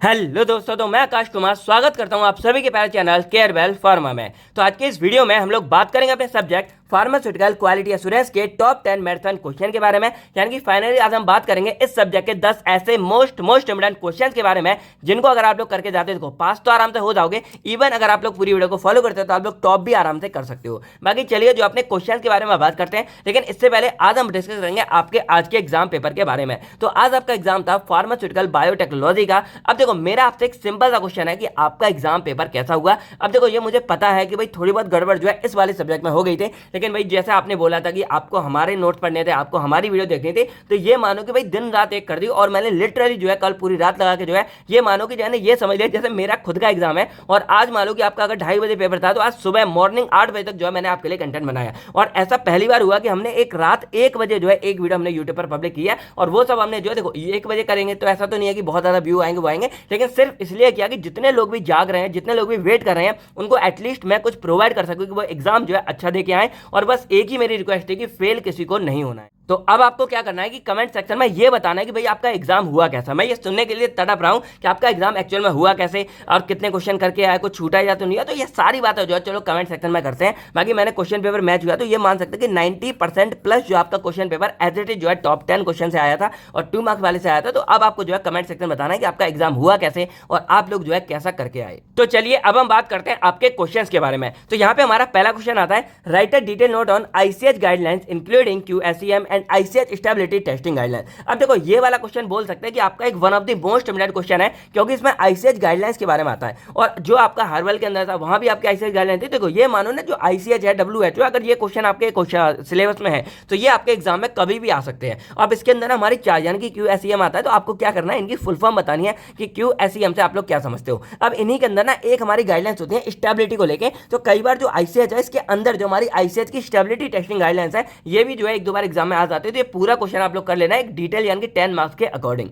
Hello दोस्तों, तो मैं आकाश कुमार स्वागत करता हूं आप सभी के प्यारे चैनल केयरवेल फार्मा में। तो आज के इस वीडियो में हम लोग बात करेंगे अपने सब्जेक्ट फार्मास्यूटिकल क्वालिटी एश्योरेंस के टॉप 10 मैराथन क्वेश्चन के बारे में। यानी कि फाइनली आज हम बात करेंगे इस सब्जेक्ट के 10 ऐसे मोस्ट इंपोर्टेंट क्वेश्चन के बारे में जिनको अगर आप लोग करके जाते हो पास तो आराम से हो जाओगे। इवन अगर आप लोग पूरी वीडियो को फॉलो करते हो तो आप लोग टॉप भी आराम से कर सकते हो। बाकी चलिए जो अपने क्वेश्चन के बारे में बात करते हैं, लेकिन इससे पहले आज हम डिस्कस करेंगे आपके आज के एग्जाम पेपर के बारे में। तो आज आपका एग्जाम था फार्मास्यूटिकल बायोटेक्नोलॉजी का। अब देखो मेरा आपसे एक सिंपल सा क्वेश्चन है कि आपका एग्जाम पेपर कैसा हुआ। अब देखो ये मुझे पता है कि भाई थोड़ी बहुत गड़बड़ जो है इस वाले सब्जेक्ट में हो गई थी, लेकिन भाई जैसे आपने बोला था कि आपको हमारे नोट्स पढ़ने थे, आपको हमारी वीडियो देखनी थी, तो ये मानो कि भाई दिन रात एक कर दी और मैंने लिटरली जो है कल पूरी रात लगा के जो है ये मानो कि जो है ये समझ लिया जैसे मेरा खुद का एग्जाम है। और आज मानो कि आपका अगर 2:30 बजे पेपर था तो आज सुबह मॉर्निंग 8 बजे तक जो है मैंने आपके लिए कंटेंट बनाया। और ऐसा पहली बार हुआ कि हमने एक रात 1 बजे जो है एक वीडियो हमने यूट्यूब पर पब्लिक किया। और वो सब हमने जो है देखो 1 बजे करेंगे तो ऐसा तो नहीं है कि बहुत ज्यादा व्यू आएंगे वो आएंगे, लेकिन सिर्फ इसलिए किया कि जितने लोग भी जाग रहे हैं, जितने लोग भी वेट कर रहे हैं, उनको एटलीस्ट मैं कुछ प्रोवाइड कर सकूं कि वो एग्जाम जो है अच्छा दे के आए। और बस एक ही मेरी रिक्वेस्ट है कि फेल किसी को नहीं होना है। तो अब आपको क्या करना है कि कमेंट सेक्शन में ये बताना है कि भाई आपका एग्जाम हुआ कैसा। मैं ये सुनने के लिए तड़प रहा हूं कि आपका एग्जाम एक्चुअल में हुआ कैसे और कितने क्वेश्चन करके आया, कुछ छूटा या तो नहीं है। तो ये सारी बातें जो है चलो कमेंट सेक्शन में करते हैं। बाकी मैंने क्वेश्चन पेपर मैच हुआ तो ये मान सकते हैं कि 90% प्लस जो आपका question paper as it is जो है टॉप 10 क्वेश्चन से आया था और 2 मार्क्स वाले से आया था। तो अब आपको जो है कमेंट सेक्शन में बताना है कि आपका एग्जाम हुआ कैसे और आप लोग जो है कैसा करके आए। तो चलिए अब हम बात करते हैं आपके क्वेश्चन के बारे में। तो यहाँ पे हमारा पहला क्वेश्चन आता है, right a detail note on ICH guidelines including QSEM and ICH stability testing guideline. अब देखो ये वाला क्वेश्चन बोल सकते हैं कि आपका एक one of the most important question है, क्योंकि इसमें ICH गाइडलाइंस के बारे में आता है। और जो आपका हर्बल के अंदर था वहां भी आपके ICH गाइडलाइन थी। देखो ये मानो ना जो ICH है WHO, अगर ये क्वेश्चन आपके सिलेबस में है तो ये आपके एग्जाम में कभी भी आ सकते हैं। अब इसके अंदर हमारी 4 यानी कि QSEM आता है, तो आपको क्या करना है इनकी फुल फॉर्म बतानी है कि QSEM से आप लोग क्या समझते हो। अब इन्हीं के अंदर ना एक हमारी गाइडलाइंस होती है स्टेबिलिटी को लेकर। तो कई बार जो ICH है इसके अंदर जो हमारी ICH की स्टेबिलिटी टेस्टिंग गाइडलाइंस है ये भी जो है 1-2 बार एग्जाम में आ जाते हैं। तो ये पूरा क्वेश्चन आप लोग कर लेना एक डिटेल यानी कि 10 मार्क्स के अकॉर्डिंग।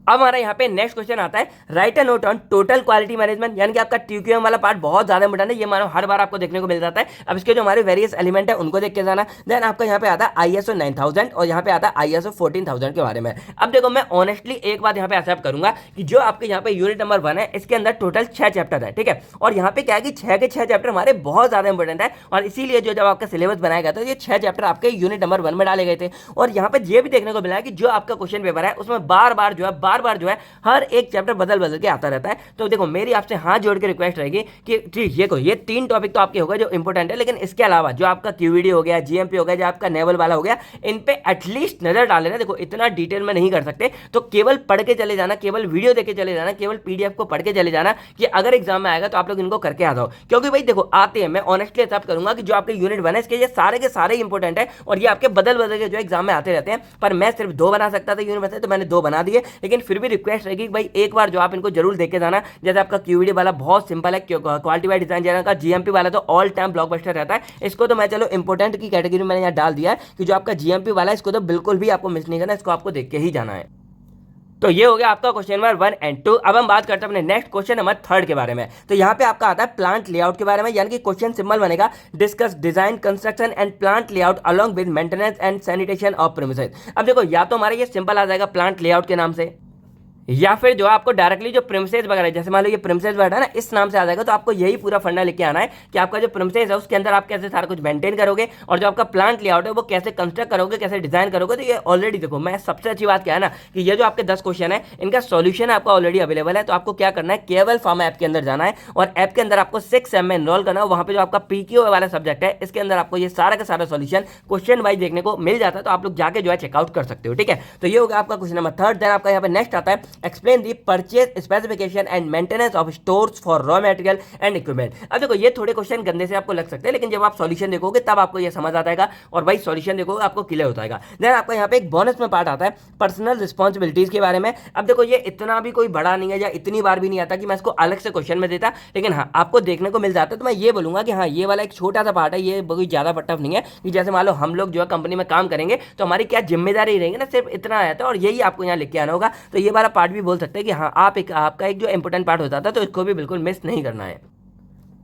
अब हमारा यहाँ पे नेक्स्ट क्वेश्चन आता है, right a note on total quality management. यानी कि आपका TQM वाला पार्ट बहुत ज्यादा इंपोर्टेंट है, ये मानो हर बार आपको देखने को मिल जाता है। अब इसके जो हमारे वेरियस एलिमेंट है उनको देख के जाना। देन आपका यहाँ पे आता है ISO 9000 और यहाँ पे आता है ISO 14000 के बारे में। अब देखो मैं ऑनेस्टली एक बात यहाँ पे एक्सेप्ट करूंगा कि जो आपके यहाँ पे यूनिट नंबर 1 है इसके अंदर टोटल 6 चैप्टर है, ठीक है। और यहाँ पे क्या है कि 6 के 6 चैप्टर हमारे बहुत ज्यादा इंपोर्टेंट है और इसीलिए जो जब आपका सिलेबस बनाया गया था ये 6 चैप्टर आपके यूनिट नंबर 1 में डाले गए थे। और यहाँ पे ये भी देखने को मिला है कि जो आपका क्वेश्चन पेपर है उसमें बार बार जो है हर एक चैप्टर बदल के आता रहता है। तो देखो मेरी आपसे हाथ जोड़ के रिक्वेस्ट रहेगी कि ये 3 टॉपिक तो आपके हो गए जो इंपोर्टेंट है, लेकिन इसके अलावा जो आपका QED हो गया, GMP हो गया, जो आपका नेवल वाला हो गया, इन पे एटलीस्ट नजर डाल लेना। देखो इतना डिटेल में नहीं कर सकते, तो केवल पढ़ के चले जाना, केवल वीडियो देख के चले जाना, केवल PDF को पढ़ के चले जाना कि अगर एग्जाम में आएगा तो आप लोग इनको करके आ जाओ। क्योंकि भाई देखो आते हैं, मैं ऑनेस्टली एक्सेप्ट करूंगा कि जो आपके यूनिट 1 है इसके ये सारे के सारे इंपोर्टेंट है और ये आपके बदल के जो एग्जाम में आते रहते हैं। पर मैं सिर्फ 2 बना सकता था यूनिट में, तो मैंने 2 बना दिए। लेकिन फिर भी रिक्वेस्ट रहेगी भाई एक बार जो आप इनको जरूर देख के जाना। जैसे आपका QED वाला बहुत सिंपल है, क्वालिटी बाय डिजाइन का। GMP वाला तो ऑल टाइम ब्लॉकबस्टर रहता है। इसको तो मैं चलो इंपोर्टेंट की कैटेगरी में मैंने यहाँ डाल दिया है कि जो आपका GMP वाला है इसको तो बिल्कुल भी आपको मिस नहीं करना, इसको आपको देख के ही जाना है। तो ये हो गया आपका क्वेश्चन नंबर 1 और 2। अब हम बात करते हैं अपने नेक्स्ट क्वेश्चन नंबर 3 के बारे में। तो यहाँ पे आपका आता है प्लांट लेआउट के बारे में। यानी कि क्वेश्चन सिंपल बनेगा, discuss design construction and plant layout along with maintenance and sanitation of premises. अब देखो या तो हमारा ये सिंपल आ जाएगा प्लांट लेआउट के नाम से, या फिर जो आपको डायरेक्टली जो प्रीमिसेस वगैरह, जैसे मान लो ये प्रीमिसेस वर्ड है ना, इस नाम से आ जाएगा। तो आपको यही पूरा फंडा लेके आना है कि आपका जो प्रीमिसेस है उसके अंदर आप कैसे सारा कुछ मेंटेन करोगे और जो आपका प्लांट लेआउट है वो कैसे कंस्ट्रक्ट करोगे, कैसे डिजाइन करोगे। तो ये ऑलरेडी देखो मैं सबसे अच्छी बात क्या है ना कि ये जो आपके 10 क्वेश्चन है इनका सॉल्यूशन आपका ऑलरेडी अवेलेबल है। तो आपको क्या करना है, केवल फार्मा ऐप के अंदर जाना है और ऐप के अंदर आपको 6 सेम में एनरोल करना है। वहां पे जो आपका PQ वाला सब्जेक्ट है इसके अंदर आपको ये सारा का सारा सॉल्यूशन क्वेश्चन वाइज देखने को मिल जाता है। तो आप लोग जाके जो है चेकआउट कर सकते हो, ठीक है। तो ये होगा आपका क्वेश्चन नंबर 3। देन आपका यहाँ पे नेक्स्ट आता है, explain the purchase specification and maintenance of stores for raw material and equipment. अब देखो ये थोड़े क्वेश्चन गंदे से आपको लग सकते हैं, लेकिन जब आप सॉल्यूशन देखोगे तब आपको ये समझ आ जाएगा और भाई सॉल्यूशन देखोगे आपको क्लियर हो जाएगा। देन आपका यहाँ पे एक बोनस में पार्ट आता है पर्सनल रिस्पॉन्सिबिलिटीज के बारे में। अब देखो ये इतना भी कोई बड़ा नहीं है या इतनी बार भी नहीं आता कि मैं इसको अलग से क्वेश्चन में देता, लेकिन हाँ आपको देखने को मिल जाता है। तो मैं ये बोलूंगा कि हाँ ये वाला एक छोटा सा पार्ट है, ये कोई ज्यादा टफ नहीं है कि जैसे मान लो हम लोग जो है कंपनी में काम करेंगे तो हमारी क्या जिम्मेदारी रहेगी ना, सिर्फ इतना आया था और यही आपको यहाँ लिख के आना होगा। तो ये वाला पार्ट भी बोल सकते हैं कि हाँ आपका एक जो इंपोर्टेंट पार्ट होता था, तो इसको भी बिल्कुल मिस नहीं करना है।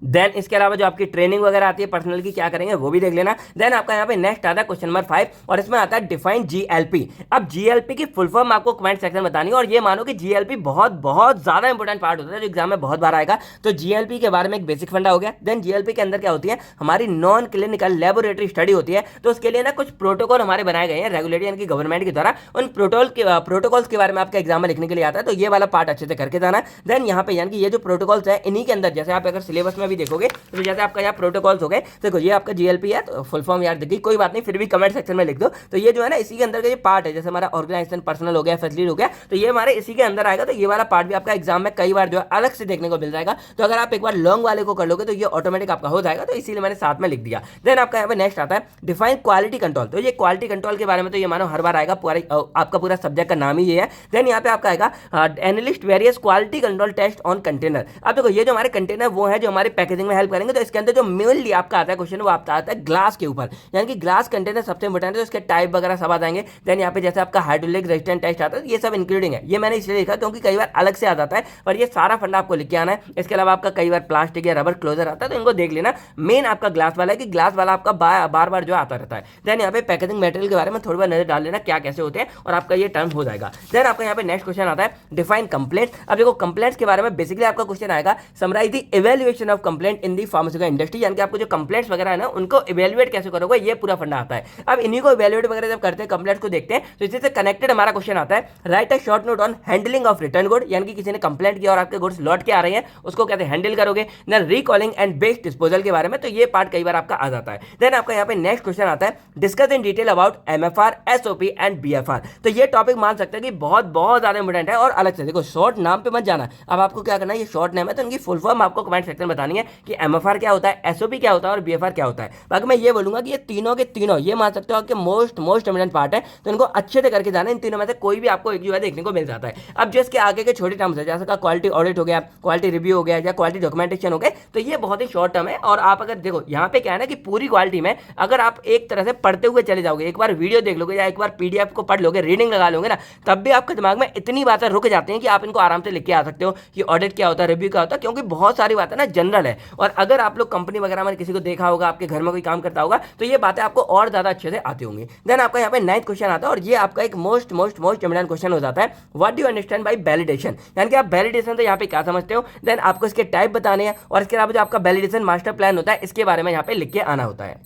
देन इसके अलावा जो आपकी ट्रेनिंग वगैरह आती है पर्सनल की क्या करेंगे वो भी देख लेना। देन आपका यहाँ पे नेक्स्ट आता है क्वेश्चन नंबर 5 और इसमें आता है डिफाइन जीएलपी। अब जीएलपी की फुल फॉर्म आपको कमेंट सेक्शन में बतानी है और ये मानो कि जीएलपी बहुत बहुत ज्यादा इंपॉर्टेंट पार्ट होता है जो एग्जाम में बहुत बार आएगा। तो जीएलपी के बारे में एक बेसिक फंडा हो गया। देन जीएलपी के अंदर क्या होती है, हमारी नॉन क्लिनिकल लेबोरेटरी स्टडी होती है। तो उसके लिए ना कुछ प्रोटोकॉल हमारे बनाए गए हैं रेगुलेटरी यानी कि गवर्नमेंट के द्वारा। उन प्रोटोकॉल्स के बारे में आपका एग्जाम में लिखने के लिए आता है, तो ये वाला पार्ट अच्छे से करके जाना है। देन यहाँ पे यानी कि ये जो प्रोटोकॉल्स है इन्हीं के अंदर जैसे आप अगर सिलेबस में भी देखोगे तो जैसे आपका यहाँ प्रोटोकॉल्स हो गए, देखो ये आपका जीएलपी है, तो फुल फॉर्म याद रखिए, कोई बात नहीं फिर भी कमेंट सेक्शन में लिख दो। तो ये जो है ना इसी के अंदर का ये पार्ट है, जैसे हमारा ऑर्गेनाइजेशन पर्सनल हो गया, फैसिलिटी हो गया, तो ये हमारे इसी के अंदर आएगा। तो ये वाला पार्ट भी आपका एग्जाम में कई बार जो है अलग से देखने को मिल जाएगा। तो अगर आप एक बार लॉन्ग वाले को कर लोगे तो ये ऑटोमेटिक आपका हो जाएगा, तो इसीलिए मैंने साथ में लिख दिया। देन आपका यहाँ पे नेक्स्ट आता है डिफाइन क्वालिटी कंट्रोल। तो ये क्वालिटी कंट्रोल के बारे में तो ये मानो हर बार आएगा, आपका पूरा सब्जेक्ट का नाम ही ये है। देन यहाँ पे आपका आएगा analyst various quality control test on container. अब देखो ये जो हमारे कंटेनर वो है जो हमारे पैकेजिंग में हेल्प करेंगे। तो इसके अंदर जो मेनली आपका आता है क्वेश्चन वो आपका आता है ग्लास के ऊपर, यानी कि ग्लास कंटेनर सबसे इंपॉर्टेंट है, तो इसके टाइप वगैरह सब आ जाएंगे। देन यहाँ पे जैसे आपका हाइड्रोलिक रेजिस्टेंट टेस्ट आता है, ये सब इंक्लूडिंग है। ये मैंने इसलिए लिखा क्योंकि कई बार अलग से आ जाता है, पर ये सारा फंडा आपको लिख के आना है। इसके अलावा आपका कई बार प्लास्टिक या रबर क्लोजर आता है, तो इनको देख लेना। मेन आपका ग्लास वाला है कि ग्लास वाला आपका बार बार जो आता रहता है। देन यहाँ पे पैकेजिंग मटेरियल के बारे में थोड़ी बार नजर डाल लेना क्या कैसे होते हैं, और आपका ये टर्म हो जाएगा। देन आपका यहाँ पे नेक्स्ट क्वेश्चन आता है डिफाइन कंप्लेंट। अब देखो कंप्लेंट्स के बारे में बेसिकली आपका क्वेश्चन आएगा summarise the evaluation of complaint in the pharmaceutical industry, यानी कि आपको जो कंप्लेंट्स वगैरह है ना उनको इवैल्यूएट कैसे करोगे, ये पूरा फंडा आता है। अब इन्हीं को इवैल्यूएट वगैरह जब करते हैं, कंप्लेंट्स को देखते हैं, तो इसी से कनेक्टेड हमारा क्वेश्चन आता है right a short note on handling of return good, यानी कि किसी ने कंप्लेंट किया और आपके गुड्स लौट के आ रहे हैं, उसको कैसे हैंडल करोगे। Then recalling and best disposal के बारे में, तो ये पार्ट कई बार आपका आ जाता है। देन आपका यहाँ पे नेक्स्ट क्वेश्चन आता है discuss in detail about MFR, SOP and BFR. तो ये टॉपिक मान सकते हैं कि बहुत बहुत ज्यादा इंपॉर्टेंट है और अलग से देखो शॉर्ट नाम पे मत जाना। अब आपको क्या करना है, ये शॉर्ट नेम है तो इनकी फुल फॉर्म आपको कमेंट सेक्शन में बतानी है कि एमएफआर क्या होता है, एसओपी क्या होता है और बीएफआर क्या होता है। बाकी मैं ये बोलूंगा कि ये तीनों के तीनों ये मान सकते हो कि मोस्ट इंपॉर्टेंट पार्ट है, तो इनको अच्छे से करके जाना। इन तीनों में से कोई भी आपको एक जो है देखने को मिल जाता है। अब जो इसके आगे के छोटे टर्म्स है जैसे का क्वालिटी ऑडिट हो गया, क्वालिटी रिव्यू हो गया या क्वालिटी डॉक्यूमेंटेशन हो गए, तो ये बहुत ही शॉर्ट टर्म है। और आप अगर देखो यहाँ पे क्या है ना कि पूरी क्वालिटी में अगर आप एक तरह से पढ़ते हुए चले जाओगे, एक बार वीडियो देख लोगे या एक बार पीडीएफ को पढ़ लोगे, रीडिंग लगा लोगे ना, तब भी आपके दिमाग में इतनी बातें रुक जाती हैं कि आप इनको आराम से लिख के आ सकते हो कि ऑडिट क्या होता है, रिव्यू क्या होता है, क्योंकि बहुत सारी बातें ना जनरल है। और अगर आप लोग कंपनी वगैरह में किसी को देखा होगा, आपके घर में कोई काम करता होगा, तो ये बातें आपको और ज्यादा अच्छे से आती होंगी। देन आपका यहाँ पे 9th क्वेश्चन आता है और ये आपका एक मोस्ट इंपॉर्टेंट क्वेश्चन हो जाता है what do you understand by validation, यानी कि आप वैलिडेशन तो यहाँ पे क्या समझते हो। देन आपको इसके टाइप बताने हैं और इसके अलावा जो आपका वैलिडेशन मास्टर प्लान होता है इसके बारे में यहाँ पे लिख के आना होता है।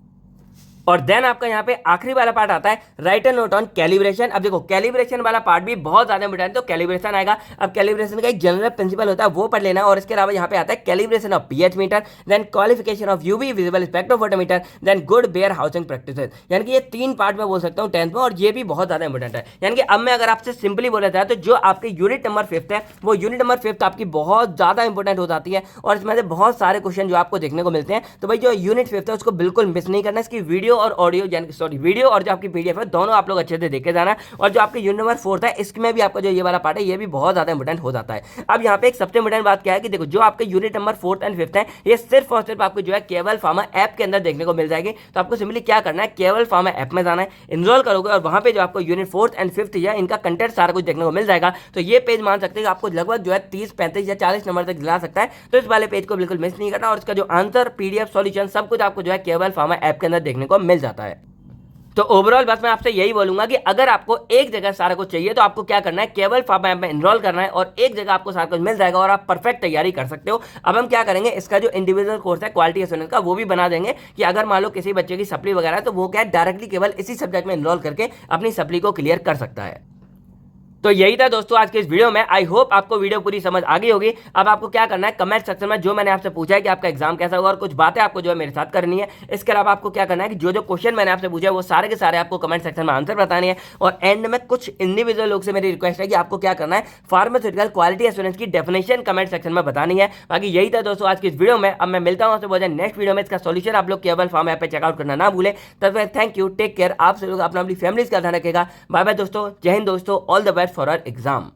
और देन आपका यहाँ पे आखिरी वाला पार्ट आता है right a note on calibration. अब देखो कैलिब्रेशन वाला पार्ट भी बहुत ज्यादा इंपॉर्टेंट है, तो कैलिब्रेशन आएगा। अब कैलिब्रेशन का एक जनरल प्रिंसिपल होता है वो पढ़ लेना। और इसके अलावा यहाँ पे आता है calibration of pH meter, then qualification of UV visible spectrophotometer, then good warehousing practices. यानी कि ये 3 पार्ट में बोल सकता हूँ 10th में, और ये भी बहुत ज्यादा इंपॉर्टेंट है। यानी कि अब मैं अगर आपसे सिंपली बोला जाए तो जो आपके यूनिट नंबर 5 है वो यूनिट नंबर 5 आपकी बहुत ज्यादा इंपॉर्टेंट हो जाती है और इसमें से बहुत सारे क्वेश्चन जो आपको देखने को मिलते हैं। तो भाई जो यूनिट 5 है उसको बिल्कुल मिस नहीं करना। इसकी वीडियो और ऑडियो यानी वीडियो और जो आपकी पीडीएफ है दोनों आप लोग अच्छे से देख के जाना। और जो आपके यूनिट नंबर 4 है इसमें भी आपका जो ये वाला पार्ट है ये भी बहुत ज्यादा इंपॉर्टेंट हो जाता है। अब यहाँ पे एक सबसे इंपॉर्टेंट बात क्या है कि देखो जो आपके यूनिट नंबर 4 एंड 5 है ये सिर्फ और सिर्फ आपको जो है केवल फार्मा ऐप के अंदर देखने को मिल जाएगी। तो आपको सिंपली क्या करना है, केवल फार्मा ऐप में जाना है, इनरोल करोगे और वहां पे जो आपको यूनिट 4 एंड 5 या इनका कंटेंट सारा कुछ देखने को मिल जाएगा। तो ये पेज मान सकते हैं कि आपको लगभग जो है 30, 35 या 40 नंबर तक दिला सकता है। तो इस वाले पेज को बिल्कुल मिस नहीं करना और इसका जो आंसर, पीडीएफ, सॉल्यूशन सब कुछ आपको जो है केवल फार्मा ऐप के अंदर देखने को मिल जाता है। तो ओवरऑल बस मैं आपसे यही बोलूंगा कि अगर आपको एक जगह सारा कुछ चाहिए तो आपको क्या करना है, केवल फार्मा ऐप में इनरोल करना है और एक जगह आपको सारा कुछ मिल जाएगा और आप परफेक्ट तैयारी कर सकते हो। अब हम क्या करेंगे, इसका जो इंडिविजुअल कोर्स है क्वालिटी एश्योरेंस का वो भी बना देंगे कि अगर मान लो किसी बच्चे की सप्ली वगैरह है तो वो क्या डायरेक्टली केवल इसी सब्जेक्ट में इनरोल करके अपनी सप्ली को क्लियर कर सकता है। तो यही था दोस्तों आज के इस वीडियो में। आई होप आपको वीडियो पूरी समझ आ गई होगी। अब आपको क्या करना है, कमेंट सेक्शन में जो मैंने आपसे पूछा है कि आपका एग्जाम कैसा होगा और कुछ बातें आपको जो है मेरे साथ करनी है। इसके अलावा आपको क्या करना है कि जो जो क्वेश्चन मैंने आपसे पूछा है वो सारे के सारे आपको कमेंट सेक्शन में आंसर बताने हैं। और एंड में कुछ इंडिविजुअल लोग से मेरी रिक्वेस्ट है कि आपको क्या करना है, फार्मास्यूटिकल क्वालिटी एश्योरेंस की डेफिनेशन कमेंट सेक्शन में बतानी है। बाकी यही था दोस्तों आज की इस वीडियो में। अब मैं मिलता हूँ आपसे बहुत नेक्स्ट वीडियो में। इसका सोल्यूशन आप लोग केवल फार्मा ऐप पे चेकआउट करना ना भूले। तब तक थैंक यू, टेक केयर। आप सब लोग अपना अपनी फैमिलीज का ध्यान रखेगा। बाय बाय दोस्तों, जय हिंद दोस्तों, all the best for our exam.